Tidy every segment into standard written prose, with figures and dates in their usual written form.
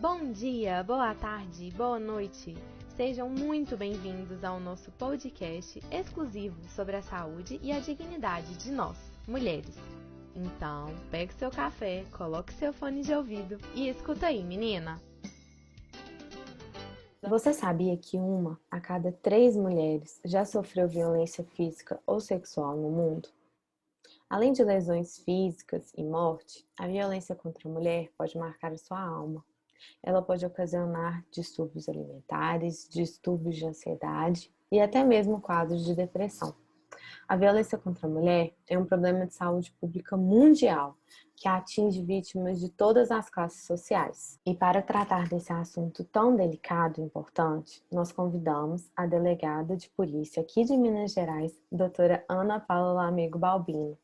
Bom dia, boa tarde, boa noite. Sejam muito bem-vindos ao nosso podcast exclusivo sobre a saúde e a dignidade de nós, mulheres. Então, pegue seu café, coloque seu fone de ouvido e escuta aí, menina. Você sabia que 1 a cada 3 mulheres já sofreu violência física ou sexual no mundo? Além de lesões físicas e morte, a violência contra a mulher pode marcar a sua alma. Ela pode ocasionar distúrbios alimentares, distúrbios de ansiedade e até mesmo quadros de depressão. A violência contra a mulher é um problema de saúde pública mundial que atinge vítimas de todas as classes sociais. E para tratar desse assunto tão delicado e importante, nós convidamos a delegada de polícia aqui de Minas Gerais, doutora Ana Paula Lamego Balbino.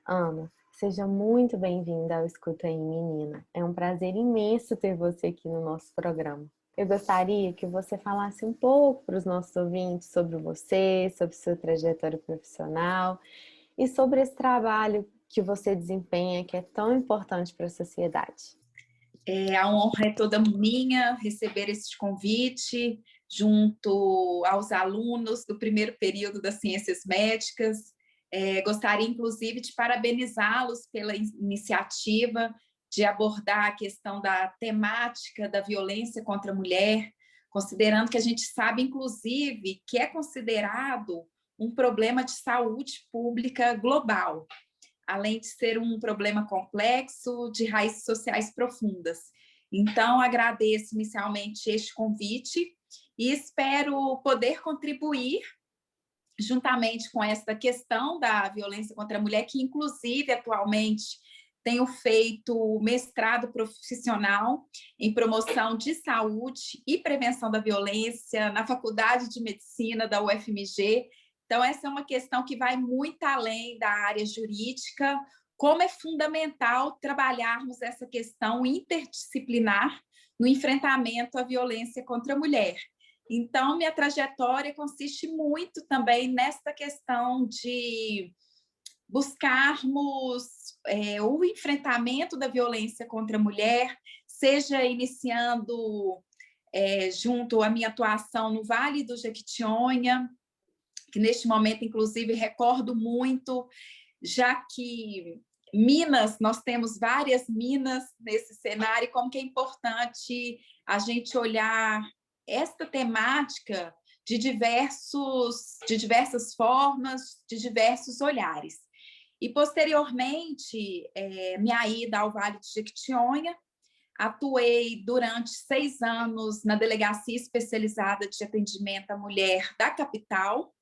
Ana, seja muito bem-vinda ao Escuta aí, menina. É um prazer imenso ter você aqui no nosso programa. Eu gostaria que você falasse um pouco para os nossos ouvintes sobre você, sobre sua trajetória profissional e sobre esse trabalho que você desempenha, que é tão importante para a sociedade. A honra é toda minha receber esse convite junto aos alunos do primeiro período das Ciências Médicas. Gostaria, inclusive, de parabenizá-los pela iniciativa de abordar a questão da temática da violência contra a mulher, considerando que a gente sabe, inclusive, que é considerado um problema de saúde pública global, além de ser um problema complexo, de raízes sociais profundas. Então, agradeço inicialmente este convite e espero poder contribuir juntamente com essa questão da violência contra a mulher, que inclusive atualmente tenho feito mestrado profissional em promoção de saúde e prevenção da violência na Faculdade de Medicina da UFMG. Então, essa é uma questão que vai muito além da área jurídica, como é fundamental trabalharmos essa questão interdisciplinar no enfrentamento à violência contra a mulher. Então, minha trajetória consiste muito também nessa questão de buscarmos o enfrentamento da violência contra a mulher, seja iniciando junto à minha atuação no Vale do Jequitinhonha, que neste momento, inclusive, recordo muito, já que Minas, nós temos várias minas nesse cenário, como que é importante a gente olhar esta temática de diversas formas, de diversos olhares. E, posteriormente, minha ida ao Vale de Jequitinhonha, atuei durante 6 anos na Delegacia Especializada de Atendimento à Mulher da capital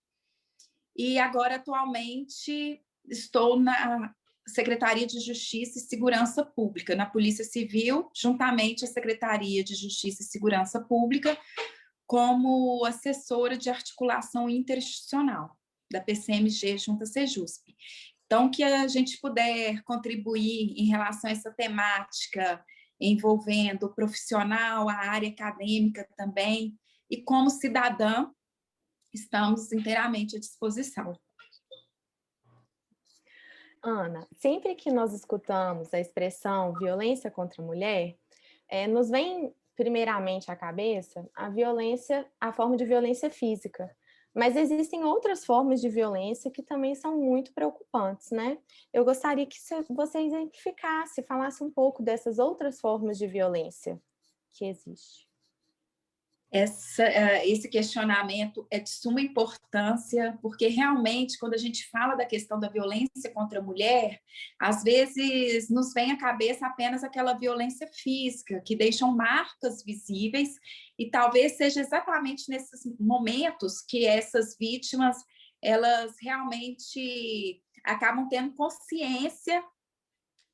e agora, atualmente, estou na Secretaria de Justiça e Segurança Pública, na Polícia Civil, juntamente à Secretaria de Justiça e Segurança Pública, como assessora de articulação interinstitucional da PCMG junto à Sejusp. Então, que a gente puder contribuir em relação a essa temática envolvendo o profissional, a área acadêmica também, e como cidadã, estamos inteiramente à disposição. Ana, sempre que nós escutamos a expressão violência contra a mulher, nos vem primeiramente à cabeça a forma de violência física. Mas existem outras formas de violência que também são muito preocupantes, né? Eu gostaria que você exemplificasse, falasse um pouco dessas outras formas de violência que existem. Esse questionamento é de suma importância, porque realmente, quando a gente fala da questão da violência contra a mulher, às vezes nos vem à cabeça apenas aquela violência física, que deixam marcas visíveis, e talvez seja exatamente nesses momentos que essas vítimas, elas realmente acabam tendo consciência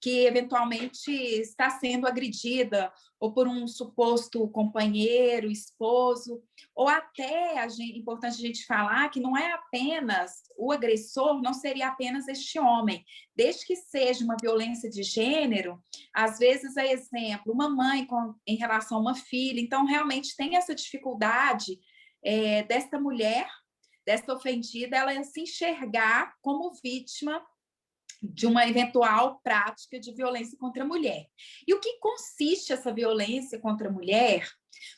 que eventualmente está sendo agredida ou por um suposto companheiro, esposo, ou até, importante a gente falar que não é apenas, o agressor não seria apenas este homem, desde que seja uma violência de gênero, às vezes é exemplo, uma mãe em relação a uma filha, então realmente tem essa dificuldade desta mulher, desta ofendida, ela se enxergar como vítima de uma eventual prática de violência contra a mulher. E o que consiste essa violência contra a mulher?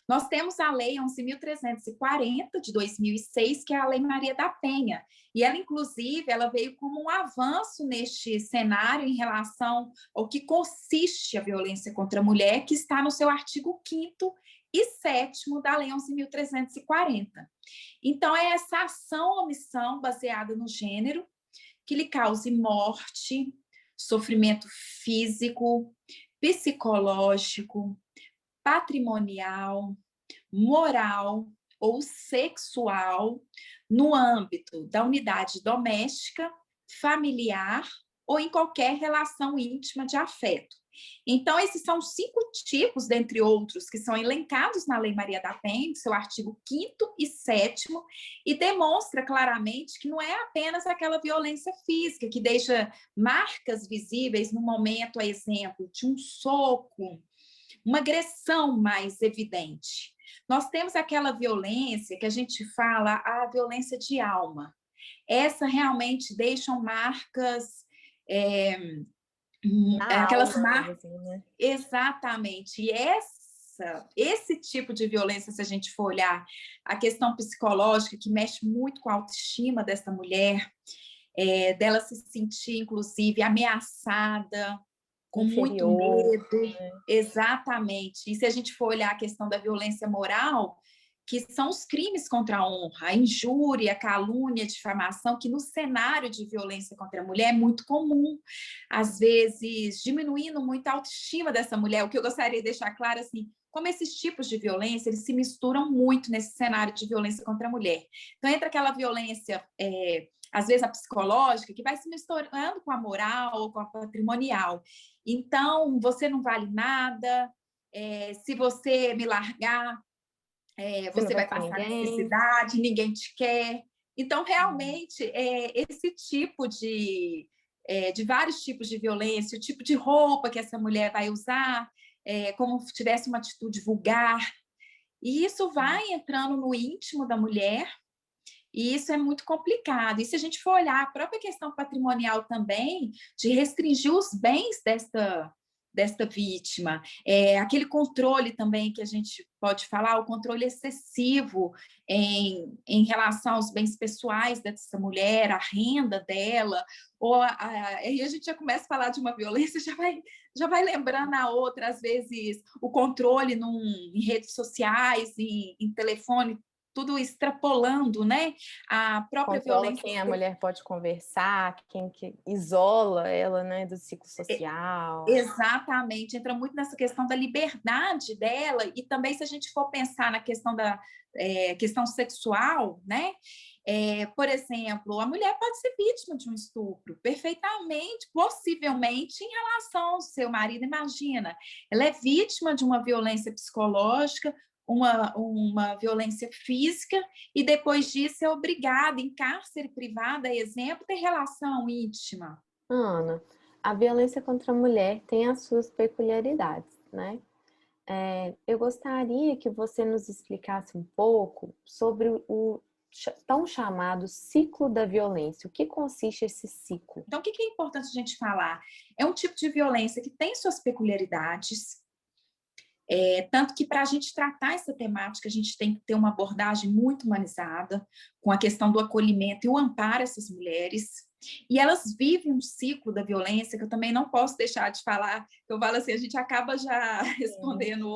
Nós temos a Lei 11.340, de 2006, que é a Lei Maria da Penha, e ela, inclusive, ela veio como um avanço neste cenário em relação ao que consiste a violência contra a mulher, que está no seu artigo 5º e 7º da Lei 11.340. Então, é essa ação ou omissão baseada no gênero que lhe cause morte, sofrimento físico, psicológico, patrimonial, moral ou sexual no âmbito da unidade doméstica, familiar ou em qualquer relação íntima de afeto. Então, esses são 5 tipos, dentre outros, que são elencados na Lei Maria da Penha, seu artigo 5º e 7º, e demonstra claramente que não é apenas aquela violência física que deixa marcas visíveis no momento, a exemplo, de um soco, uma agressão mais evidente. Nós temos aquela violência que a gente fala, a violência de alma. Essa realmente deixam marcas... aquelas marcas, assim, né? Exatamente. E esse tipo de violência, se a gente for olhar a questão psicológica, que mexe muito com a autoestima dessa mulher, dela se sentir, inclusive, ameaçada, com inferior, muito medo. Né? Exatamente. E se a gente for olhar a questão da violência moral, que são os crimes contra a honra, a injúria, a calúnia, a difamação, que no cenário de violência contra a mulher é muito comum, às vezes diminuindo muito a autoestima dessa mulher. O que eu gostaria de deixar claro, assim, como esses tipos de violência, eles se misturam muito nesse cenário de violência contra a mulher. Então, entra aquela violência, às vezes a psicológica, que vai se misturando com a moral ou com a patrimonial. Então, você não vale nada, se você me largar, você vai passar necessidade, ninguém te quer. Então, realmente, esse tipo de vários tipos de violência, o tipo de roupa que essa mulher vai usar, como se tivesse uma atitude vulgar, e isso vai entrando no íntimo da mulher, e isso é muito complicado. E se a gente for olhar a própria questão patrimonial também, de restringir os bens desta vítima, aquele controle também que a gente pode falar, o controle excessivo em relação aos bens pessoais dessa mulher, a renda dela, aí a gente já começa a falar de uma violência, já vai lembrando a outra, às vezes o controle em redes sociais, em telefone, tudo extrapolando, né? A própria controla violência. Quem a mulher pode conversar, quem que isola ela, né, do ciclo social. Exatamente, entra muito nessa questão da liberdade dela, e também se a gente for pensar na questão da questão sexual, né? Por exemplo, a mulher pode ser vítima de um estupro, perfeitamente, possivelmente, em relação ao seu marido. Imagina, ela é vítima de uma violência psicológica, uma violência física, e depois disso é obrigada, em cárcere privado, a exemplo, ter relação íntima. Ana, a violência contra a mulher tem as suas peculiaridades, né? Eu gostaria que você nos explicasse um pouco sobre o tão chamado ciclo da violência. O que consiste esse ciclo? Então, o que é importante a gente falar? É um tipo de violência que tem suas peculiaridades, tanto que para a gente tratar essa temática, a gente tem que ter uma abordagem muito humanizada, com a questão do acolhimento e o amparo a essas mulheres. E elas vivem um ciclo da violência que eu também não posso deixar de falar. Eu falo assim, a gente acaba já respondendo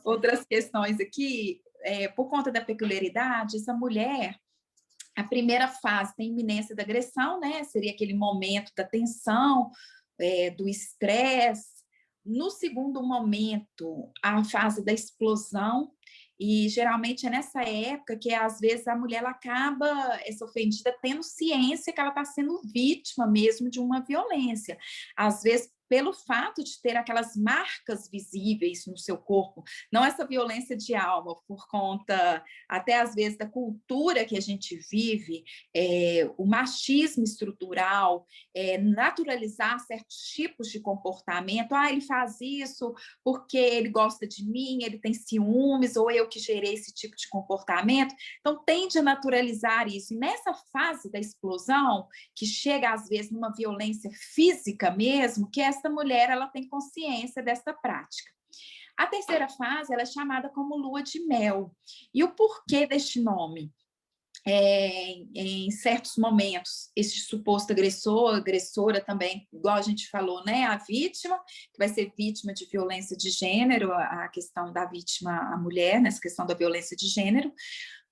outras questões aqui, por conta da peculiaridade. Essa mulher, a primeira fase tem iminência da agressão, né? Seria aquele momento da tensão, do estresse. No segundo momento, a fase da explosão, e geralmente é nessa época que, às vezes, a mulher ela acaba, essa ofendida, tendo ciência que ela está sendo vítima mesmo de uma violência. Às vezes, pelo fato de ter aquelas marcas visíveis no seu corpo, não essa violência de alma, por conta, até às vezes, da cultura que a gente vive, o machismo estrutural, naturalizar certos tipos de comportamento. Ele faz isso porque ele gosta de mim, ele tem ciúmes, ou eu que gerei esse tipo de comportamento. Então, tende a naturalizar isso. E nessa fase da explosão, que chega, às vezes, numa violência física mesmo, que essa mulher ela tem consciência dessa prática. A terceira fase ela é chamada como lua de mel. E o porquê deste nome? Em certos momentos, esse suposto agressor, agressora também, igual a gente falou, né? A vítima, que vai ser vítima de violência de gênero, a questão da vítima, a mulher, nessa questão da violência de gênero,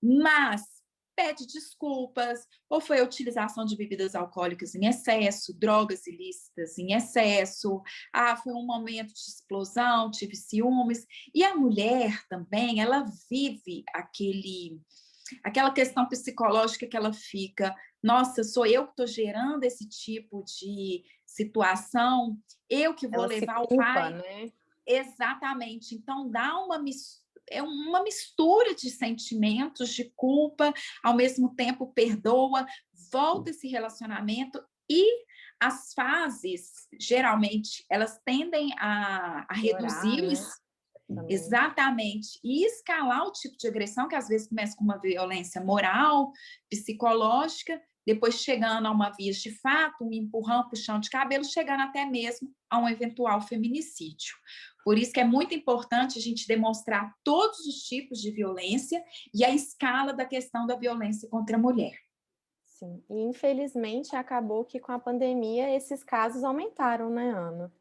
mas pede desculpas, ou foi a utilização de bebidas alcoólicas em excesso, drogas ilícitas em excesso, foi um momento de explosão, tive ciúmes, e a mulher também, ela vive aquela questão psicológica que ela fica, nossa, sou eu que estou gerando esse tipo de situação, eu que vou Ela levar se o culpa, pai. né? Exatamente. Então, dá uma mistura de sentimentos, de culpa, ao mesmo tempo perdoa, volta esse relacionamento e as fases, geralmente, elas tendem a Piorar, reduzir né? Exatamente. E escalar o tipo de agressão, que às vezes começa com uma violência moral, psicológica, depois chegando a uma via de fato, um empurrão, puxão de cabelo, chegando até mesmo a um eventual feminicídio. Por isso que é muito importante a gente demonstrar todos os tipos de violência e a escala da questão da violência contra a mulher. Sim, e infelizmente acabou que com a pandemia esses casos aumentaram, né, Ana?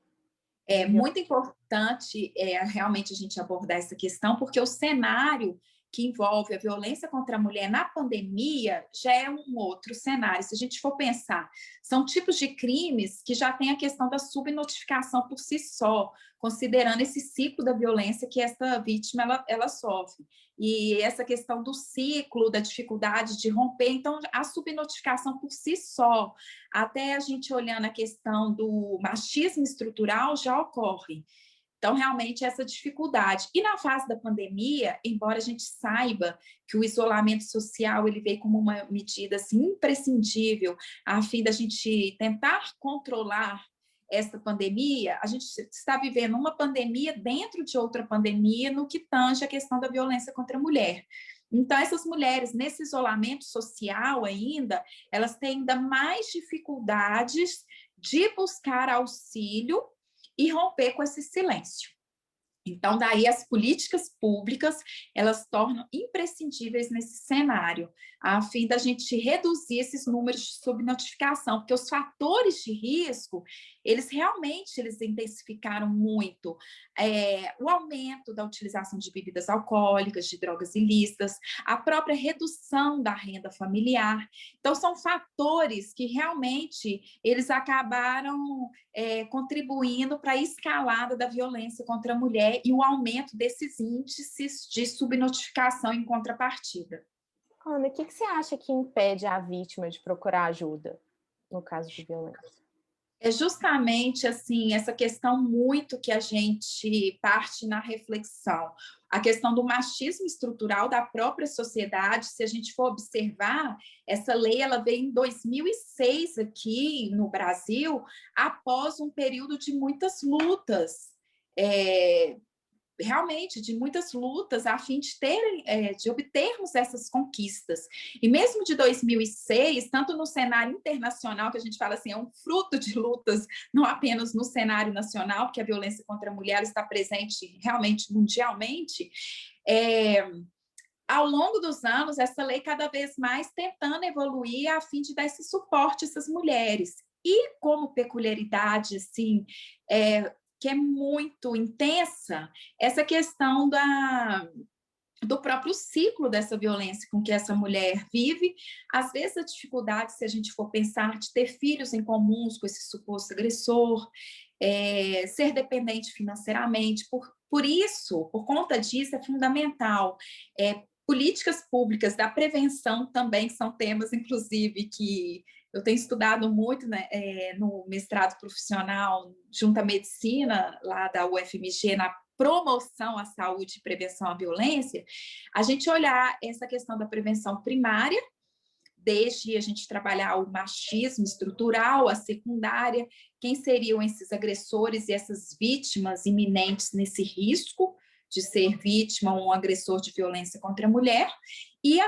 É muito importante realmente a gente abordar essa questão, porque o cenário que envolve a violência contra a mulher na pandemia já é um outro cenário. Se a gente for pensar, são tipos de crimes que já tem a questão da subnotificação por si só, considerando esse ciclo da violência que essa vítima ela sofre. E essa questão do ciclo, da dificuldade de romper, então a subnotificação por si só, até a gente olhando a questão do machismo estrutural já ocorre. Então, realmente, essa dificuldade. E na fase da pandemia, embora a gente saiba que o isolamento social ele veio como uma medida assim, imprescindível a fim da gente tentar controlar essa pandemia, a gente está vivendo uma pandemia dentro de outra pandemia no que tange a questão da violência contra a mulher. Então, essas mulheres, nesse isolamento social ainda, elas têm ainda mais dificuldades de buscar auxílio e romper com esse silêncio. Então, daí as políticas públicas, elas tornam imprescindíveis nesse cenário, a fim da gente reduzir esses números de subnotificação, porque os fatores de risco, eles intensificaram muito. O aumento da utilização de bebidas alcoólicas, de drogas ilícitas, a própria redução da renda familiar. Então, são fatores que realmente eles acabaram contribuindo para a escalada da violência contra a mulher e o aumento desses índices de subnotificação em contrapartida. Ana, o que você acha que impede a vítima de procurar ajuda no caso de violência? É justamente assim essa questão muito que a gente parte na reflexão. A questão do machismo estrutural da própria sociedade, se a gente for observar, essa lei ela veio em 2006 aqui no Brasil, após um período de muitas lutas, realmente de muitas lutas a fim de obtermos essas conquistas. E mesmo de 2006, tanto no cenário internacional, que a gente fala assim, é um fruto de lutas, não apenas no cenário nacional, porque a violência contra a mulher está presente realmente mundialmente, ao longo dos anos, essa lei cada vez mais tentando evoluir a fim de dar esse suporte a essas mulheres. E como peculiaridade, assim, que é muito intensa, essa questão do próprio ciclo dessa violência com que essa mulher vive, às vezes a dificuldade, se a gente for pensar, de ter filhos em comuns com esse suposto agressor, ser dependente financeiramente, por isso, por conta disso, é fundamental. Políticas públicas da prevenção também são temas, inclusive, que Eu tenho estudado muito, né, no mestrado profissional, junto à medicina, lá da UFMG, na promoção à saúde e prevenção à violência, a gente olhar essa questão da prevenção primária, desde a gente trabalhar o machismo estrutural, a secundária, quem seriam esses agressores e essas vítimas iminentes nesse risco de ser vítima ou um agressor de violência contra a mulher, e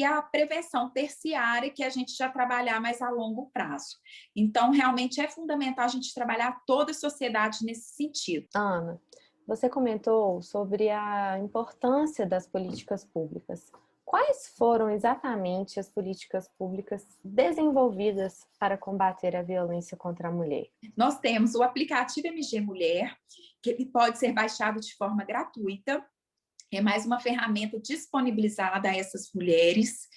a prevenção terciária, que a gente já trabalhar mais a longo prazo. Então, realmente é fundamental a gente trabalhar toda a sociedade nesse sentido. Ana, você comentou sobre a importância das políticas públicas. Quais foram exatamente as políticas públicas desenvolvidas para combater a violência contra a mulher? Nós temos o aplicativo MG Mulher, que ele pode ser baixado de forma gratuita. É mais uma ferramenta disponibilizada a essas mulheres,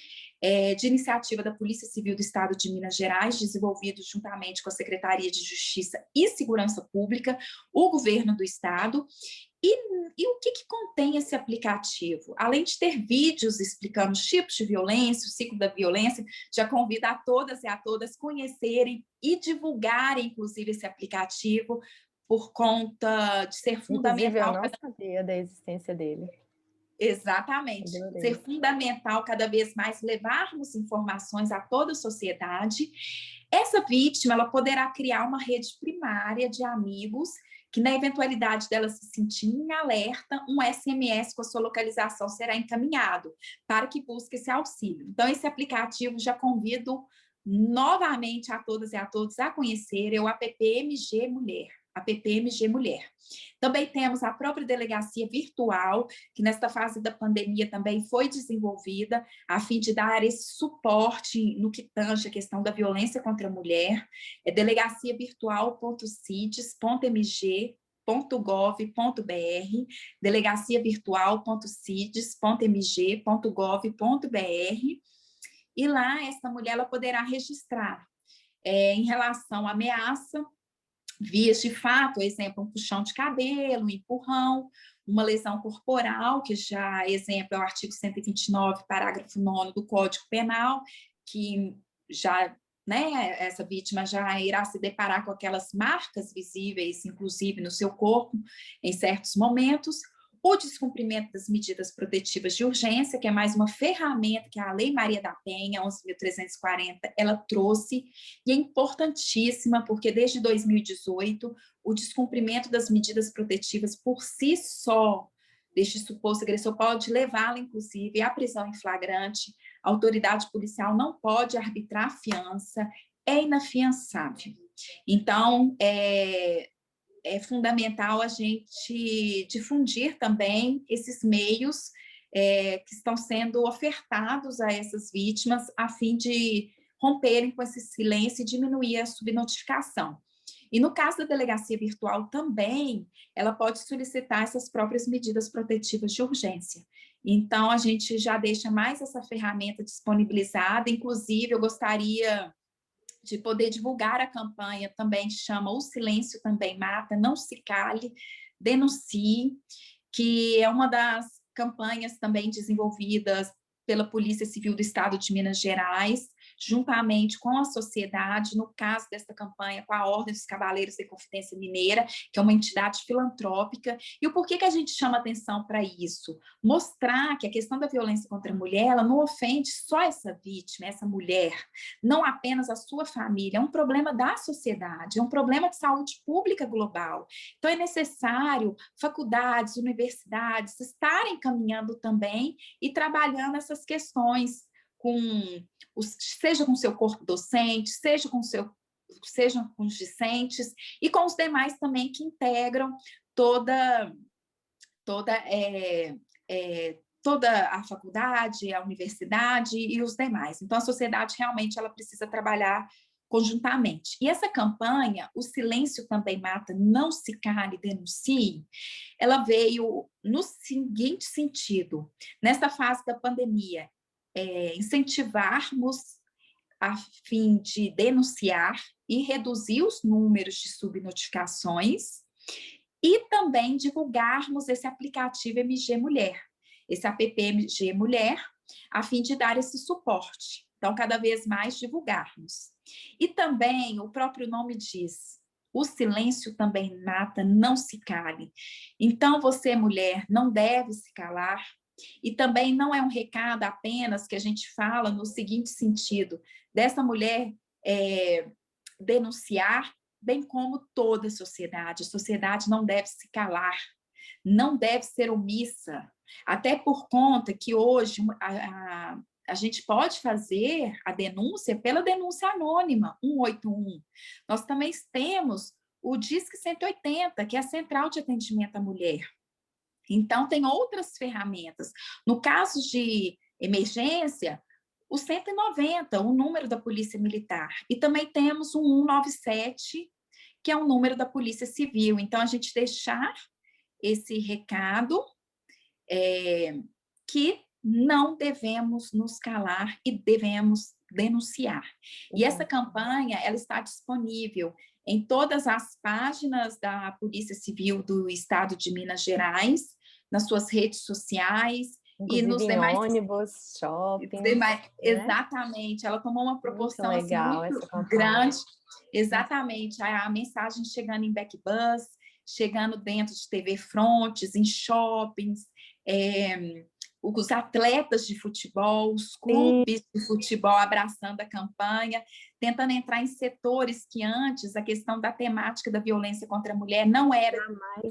de iniciativa da Polícia Civil do Estado de Minas Gerais, desenvolvido juntamente com a Secretaria de Justiça e Segurança Pública, o governo do Estado. E o que contém esse aplicativo? Além de ter vídeos explicando os tipos de violência, o ciclo da violência, já convido a todas e a todas conhecerem e divulgarem, inclusive, esse aplicativo, por conta de ser fundamental. Inclusive, eu não sabia da existência dele. Exatamente. Ser fundamental cada vez mais levarmos informações a toda a sociedade. Essa vítima, ela poderá criar uma rede primária de amigos que, na eventualidade dela se sentir em alerta, um SMS com a sua localização será encaminhado para que busque esse auxílio. Então, esse aplicativo já convido novamente a todas e a todos a conhecer, é o AppMG Mulher. AppMG Mulher. Também temos a própria delegacia virtual, que nesta fase da pandemia também foi desenvolvida a fim de dar esse suporte no que tange a questão da violência contra a mulher. É delegaciavirtual.cides.mg.gov.br, delegaciavirtual.cides.mg.gov.br, e lá essa mulher ela poderá registrar em relação à ameaça, vias de fato, exemplo, um puxão de cabelo, um empurrão, uma lesão corporal, que já, exemplo, é o artigo 129, parágrafo 9º do Código Penal, que já, né, essa vítima já irá se deparar com aquelas marcas visíveis, inclusive no seu corpo, em certos momentos. O descumprimento das medidas protetivas de urgência, que é mais uma ferramenta que a Lei Maria da Penha, 11.340, ela trouxe, e é importantíssima, porque desde 2018, o descumprimento das medidas protetivas por si só, deste suposto agressor, pode levá-lo, inclusive, à prisão em flagrante. A autoridade policial não pode arbitrar fiança, é inafiançável. Então, é fundamental a gente difundir também esses meios que estão sendo ofertados a essas vítimas, a fim de romperem com esse silêncio e diminuir a subnotificação. E no caso da delegacia virtual também, ela pode solicitar essas próprias medidas protetivas de urgência. Então, a gente já deixa mais essa ferramenta disponibilizada. Inclusive, eu gostaria de poder divulgar a campanha também, que chama O Silêncio Também Mata, Não Se Cale, Denuncie, que é uma das campanhas também desenvolvidas pela Polícia Civil do Estado de Minas Gerais, juntamente com a sociedade, no caso desta campanha, com a Ordem dos Cavaleiros da Inconfidência Mineira, que é uma entidade filantrópica. E o porquê que a gente chama atenção para isso? Mostrar que a questão da violência contra a mulher, ela não ofende só essa vítima, essa mulher, não apenas a sua família, é um problema da sociedade, é um problema de saúde pública global. Então, é necessário faculdades, universidades estarem caminhando também e trabalhando essas questões, seja com o seu corpo docente, seja com os discentes e com os demais também que integram toda a faculdade, a universidade e os demais. Então, a sociedade realmente ela precisa trabalhar conjuntamente. E essa campanha, O Silêncio Também Mata, Não Se Cale, Denuncie, ela veio no seguinte sentido: nessa fase da pandemia, incentivarmos a fim de denunciar e reduzir os números de subnotificações e também divulgarmos esse aplicativo MG Mulher, esse app MG Mulher, a fim de dar esse suporte. Então, cada vez mais divulgarmos. E também, o próprio nome diz, o silêncio também mata, não se cale. Então, você, mulher, não deve se calar. E também não é um recado apenas que a gente fala no seguinte sentido, dessa mulher denunciar, bem como toda a sociedade. A sociedade não deve se calar, não deve ser omissa, até por conta que hoje a gente pode fazer a denúncia pela denúncia anônima, 181. Nós também temos o Disque 180, que é a Central de Atendimento à Mulher. Então, tem outras ferramentas. No caso de emergência, o 190, o número da Polícia Militar. E também temos o 197, que é o número da Polícia Civil. Então, a gente deixar esse recado que não devemos nos calar e devemos denunciar. E essa campanha, ela está disponível em todas as páginas da Polícia Civil do Estado de Minas Gerais, nas suas redes sociais, inclusive e nos em demais ônibus, shopping. né? Exatamente, ela tomou uma proporção muito legal, assim, muito essa campanha. grande. Exatamente, a mensagem chegando em backbus, chegando dentro de TV frontes, em shoppings, os atletas de futebol, os clubes de futebol abraçando a campanha, tentando entrar em setores que antes a questão da temática da violência contra a mulher não era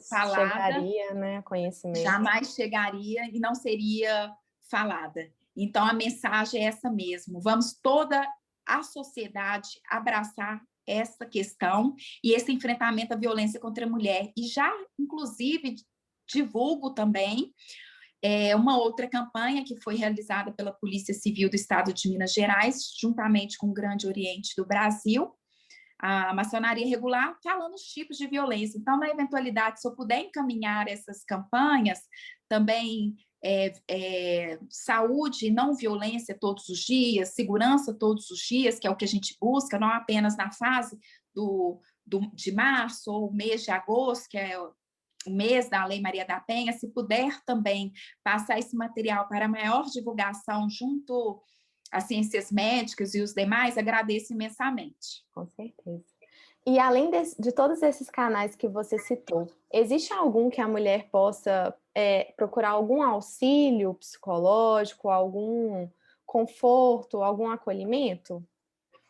falada. Chegaria, né, conhecimento. Jamais chegaria e não seria falada. Então, a mensagem é essa mesmo. Vamos toda a sociedade abraçar essa questão e esse enfrentamento à violência contra a mulher. E já, inclusive, divulgo também uma outra campanha que foi realizada pela Polícia Civil do Estado de Minas Gerais, juntamente com o Grande Oriente do Brasil, a maçonaria regular, falando os tipos de violência. Então, na eventualidade, se eu puder encaminhar essas campanhas, também saúde e não violência todos os dias, segurança todos os dias, que é o que a gente busca, não apenas na fase de março ou mês de agosto, que é o mês da Lei Maria da Penha, se puder também passar esse material para maior divulgação junto às ciências médicas e os demais, agradeço imensamente. Com certeza. E além de todos esses canais que você citou, existe algum que a mulher possa procurar algum auxílio psicológico, algum conforto, algum acolhimento?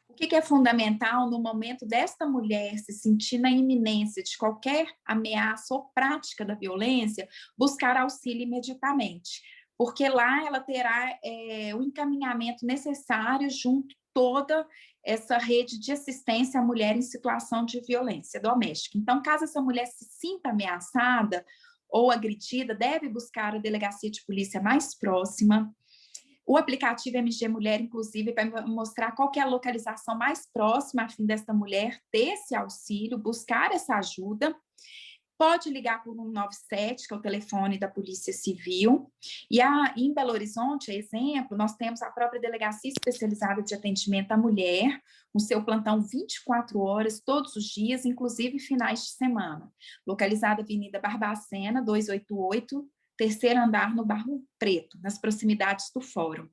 O que é fundamental no momento desta mulher se sentir na iminência de qualquer ameaça ou prática da violência, buscar auxílio imediatamente, porque lá ela terá o encaminhamento necessário junto toda essa rede de assistência à mulher em situação de violência doméstica. Então, caso essa mulher se sinta ameaçada ou agredida, deve buscar a delegacia de polícia mais próxima. O aplicativo MG Mulher, inclusive, vai mostrar qual que é a localização mais próxima a fim desta mulher ter esse auxílio, buscar essa ajuda. Pode ligar por 197, que é o telefone da Polícia Civil. E em Belo Horizonte, exemplo, nós temos a própria Delegacia Especializada de Atendimento à Mulher, com seu plantão 24 horas, todos os dias, inclusive finais de semana. Localizada Avenida Barbacena, 288, terceiro andar no Barro Preto, nas proximidades do fórum.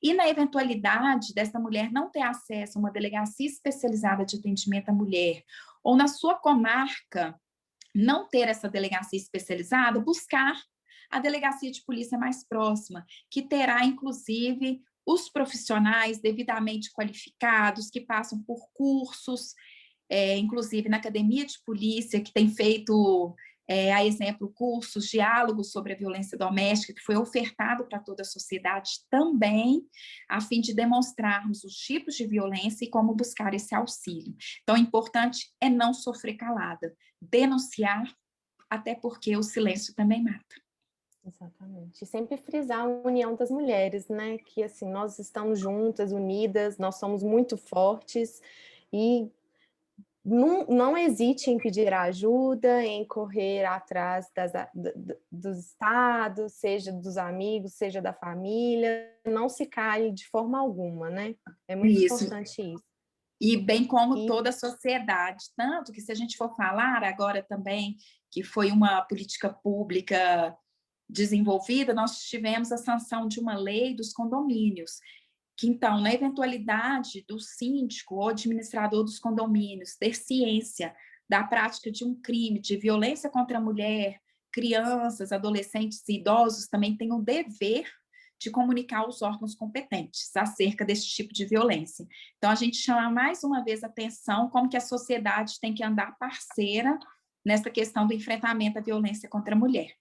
E na eventualidade dessa mulher não ter acesso a uma delegacia especializada de atendimento à mulher, ou na sua comarca não ter essa delegacia especializada, buscar a delegacia de polícia mais próxima, que terá, inclusive, os profissionais devidamente qualificados, que passam por cursos, inclusive na Academia de Polícia, que tem feito, a exemplo, cursos, diálogos sobre a violência doméstica, que foi ofertado para toda a sociedade também, a fim de demonstrarmos os tipos de violência e como buscar esse auxílio. Então, o importante é não sofrer calada, denunciar, até porque o silêncio também mata. Exatamente. E sempre frisar a união das mulheres, né? Que, assim, nós estamos juntas, unidas, nós somos muito fortes e não hesite em pedir ajuda, em correr atrás dos estados, seja dos amigos, seja da família. Não se cale de forma alguma, né? É muito importante isso. E bem como toda a sociedade. Tanto que, se a gente for falar agora também, que foi uma política pública desenvolvida, nós tivemos a sanção de uma lei dos condomínios. que, então, na eventualidade do síndico ou administrador dos condomínios ter ciência da prática de um crime de violência contra a mulher, crianças, adolescentes e idosos também têm o dever de comunicar aos órgãos competentes acerca desse tipo de violência. Então, a gente chama mais uma vez a atenção como que a sociedade tem que andar parceira nessa questão do enfrentamento à violência contra a mulher.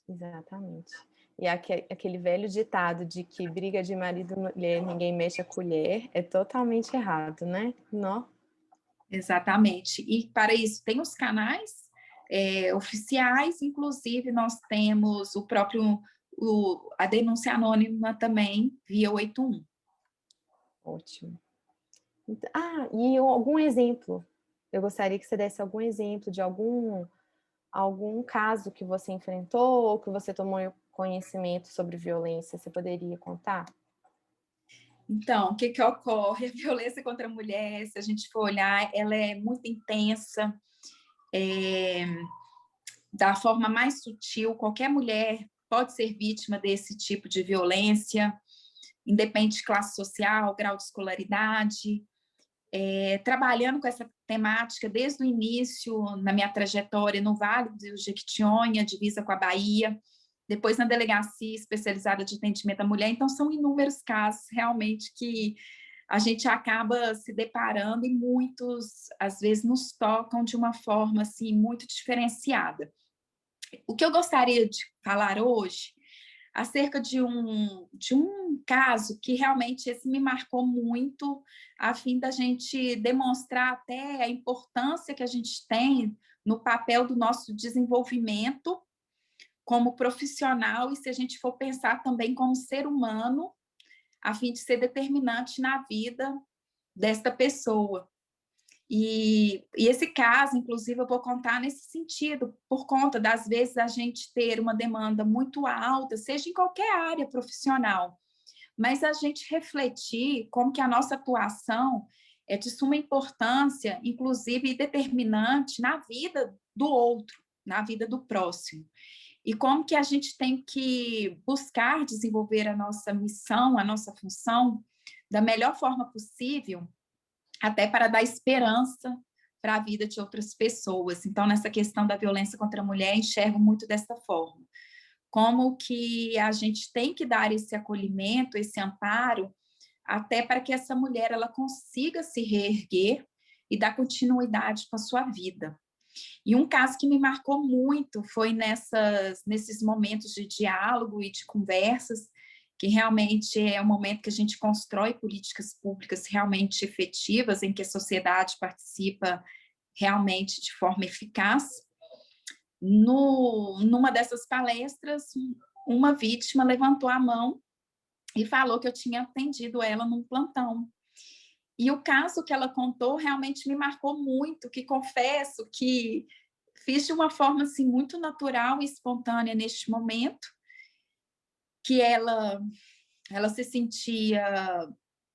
Exatamente. E aquele velho ditado de que briga de marido e mulher, ninguém mexe a colher, é totalmente errado, né? Não? Exatamente. E para isso tem os canais oficiais, inclusive nós temos o próprio a denúncia anônima também via 81. Ótimo. E algum exemplo? Eu gostaria que você desse algum exemplo de algum caso que você enfrentou ou que você tomou conhecimento sobre violência. Você poderia contar? Então, o que ocorre? A violência contra a mulher, se a gente for olhar, ela é muito intensa, da forma mais sutil. Qualquer mulher pode ser vítima desse tipo de violência, independente de classe social, grau de escolaridade. Trabalhando com essa temática desde o início, na minha trajetória no Vale do Jequitinhonha, divisa com a Bahia, depois na Delegacia Especializada de Atendimento à Mulher. Então, são inúmeros casos, realmente, que a gente acaba se deparando e muitos, às vezes, nos tocam de uma forma, assim, muito diferenciada. O que eu gostaria de falar hoje acerca de um caso que realmente esse me marcou muito, a fim da gente demonstrar até a importância que a gente tem no papel do nosso desenvolvimento como profissional e se a gente for pensar também como ser humano, a fim de ser determinante na vida desta pessoa. E esse caso, inclusive, eu vou contar nesse sentido, por conta das vezes a gente ter uma demanda muito alta, seja em qualquer área profissional, mas a gente refletir como que a nossa atuação é de suma importância, inclusive determinante na vida do outro, na vida do próximo. E como que a gente tem que buscar desenvolver a nossa missão, a nossa função, da melhor forma possível, até para dar esperança para a vida de outras pessoas. Então, nessa questão da violência contra a mulher, enxergo muito dessa forma. Como que a gente tem que dar esse acolhimento, esse amparo, até para que essa mulher ela consiga se reerguer e dar continuidade com a sua vida. E um caso que me marcou muito foi nesses momentos de diálogo e de conversas, que realmente é um momento que a gente constrói políticas públicas realmente efetivas, em que a sociedade participa realmente de forma eficaz. Numa dessas palestras, uma vítima levantou a mão e falou que eu tinha atendido ela num plantão. E o caso que ela contou realmente me marcou muito, que confesso que fiz de uma forma assim, muito natural e espontânea neste momento, que ela se sentia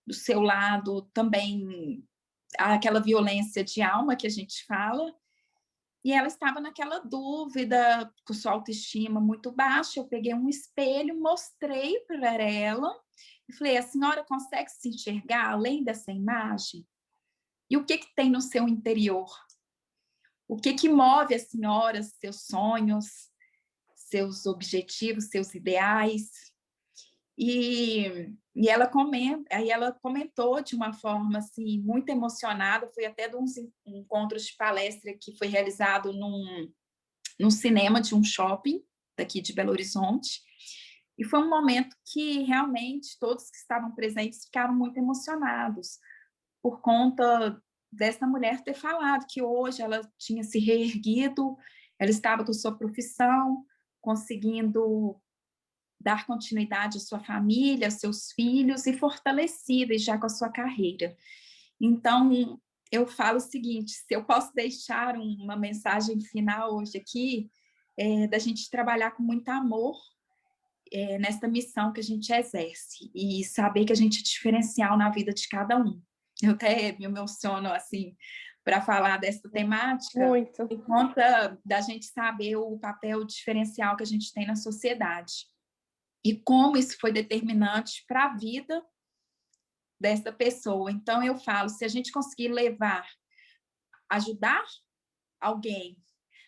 do seu lado também aquela violência de alma que a gente fala, e ela estava naquela dúvida, com sua autoestima muito baixa. Eu peguei um espelho, mostrei para ela e falei: a senhora consegue se enxergar além dessa imagem? E o que tem no seu interior? O que move a senhora, seus sonhos, seus objetivos, seus ideais? E ela comentou de uma forma assim, muito emocionada. Foi até de uns encontros de palestra que foi realizado num cinema de um shopping daqui de Belo Horizonte. E foi um momento que realmente todos que estavam presentes ficaram muito emocionados por conta dessa mulher ter falado que hoje ela tinha se reerguido, ela estava com sua profissão, conseguindo dar continuidade à sua família, aos seus filhos e fortalecida já com a sua carreira. Então, eu falo o seguinte: se eu posso deixar uma mensagem final hoje aqui, da gente trabalhar com muito amor nesta missão que a gente exerce e saber que a gente é diferencial na vida de cada um. Eu até me emociono assim para falar dessa temática, muito, por conta da gente saber o papel diferencial que a gente tem na sociedade e como isso foi determinante para a vida dessa pessoa. Então, eu falo, se a gente conseguir ajudar alguém,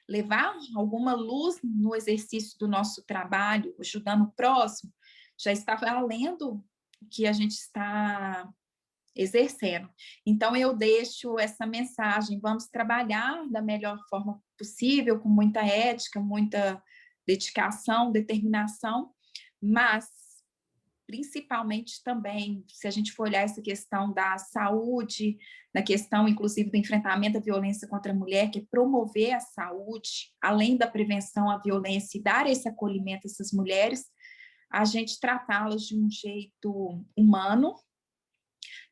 levar alguma luz no exercício do nosso trabalho, ajudando o próximo, já está valendo o que a gente está exercendo. Então, eu deixo essa mensagem, vamos trabalhar da melhor forma possível, com muita ética, muita dedicação, determinação, mas, principalmente também, se a gente for olhar essa questão da saúde, na questão, inclusive, do enfrentamento à violência contra a mulher, que é promover a saúde, além da prevenção à violência e dar esse acolhimento a essas mulheres, a gente tratá-las de um jeito humano,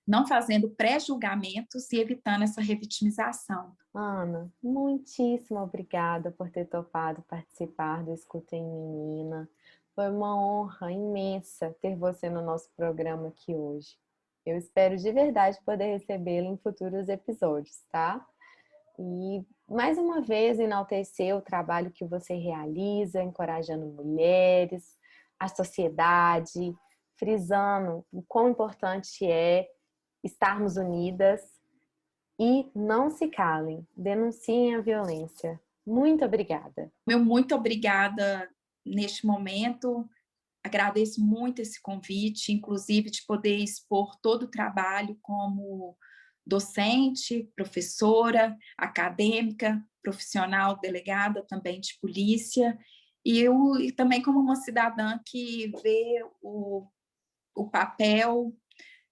não fazendo pré-julgamentos e evitando essa revitimização. Ana, muitíssimo obrigada por ter topado participar do Escuta em Menina. Foi uma honra imensa ter você no nosso programa aqui hoje. Eu espero de verdade poder recebê-lo em futuros episódios, tá? E, mais uma vez, enaltecer o trabalho que você realiza, encorajando mulheres, a sociedade, frisando o quão importante é estarmos unidas e não se calem, denunciem a violência. Muito obrigada. Muito obrigada neste momento. Agradeço muito esse convite, inclusive de poder expor todo o trabalho como docente, professora, acadêmica, profissional, delegada também de polícia, e também como uma cidadã que vê o papel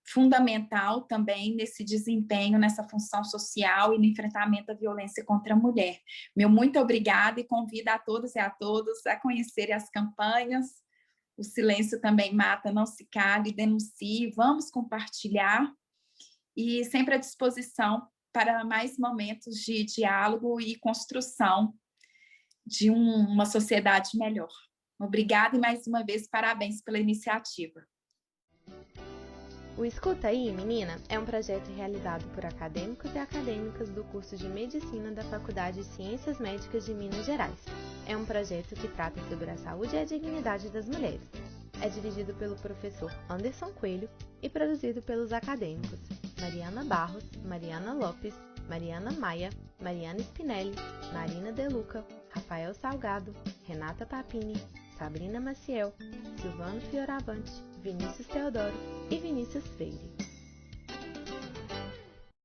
fundamental também nesse desempenho, nessa função social e no enfrentamento à violência contra a mulher. Meu muito obrigada e convido a todos e a todas a conhecerem as campanhas. O silêncio também mata, não se cale, denuncie, vamos compartilhar e sempre à disposição para mais momentos de diálogo e construção de uma sociedade melhor. Obrigada e mais uma vez parabéns pela iniciativa. O Escuta Aí, Menina, é um projeto realizado por acadêmicos e acadêmicas do curso de Medicina da Faculdade de Ciências Médicas de Minas Gerais. É um projeto que trata sobre a saúde e a dignidade das mulheres. É dirigido pelo professor Anderson Coelho e produzido pelos acadêmicos Mariana Barros, Mariana Lopes, Mariana Maia, Mariana Spinelli, Marina De Luca, Rafael Salgado, Renata Papini, Sabrina Maciel, Silvano Fioravante, Vinícius Teodoro e Vinícius Freire.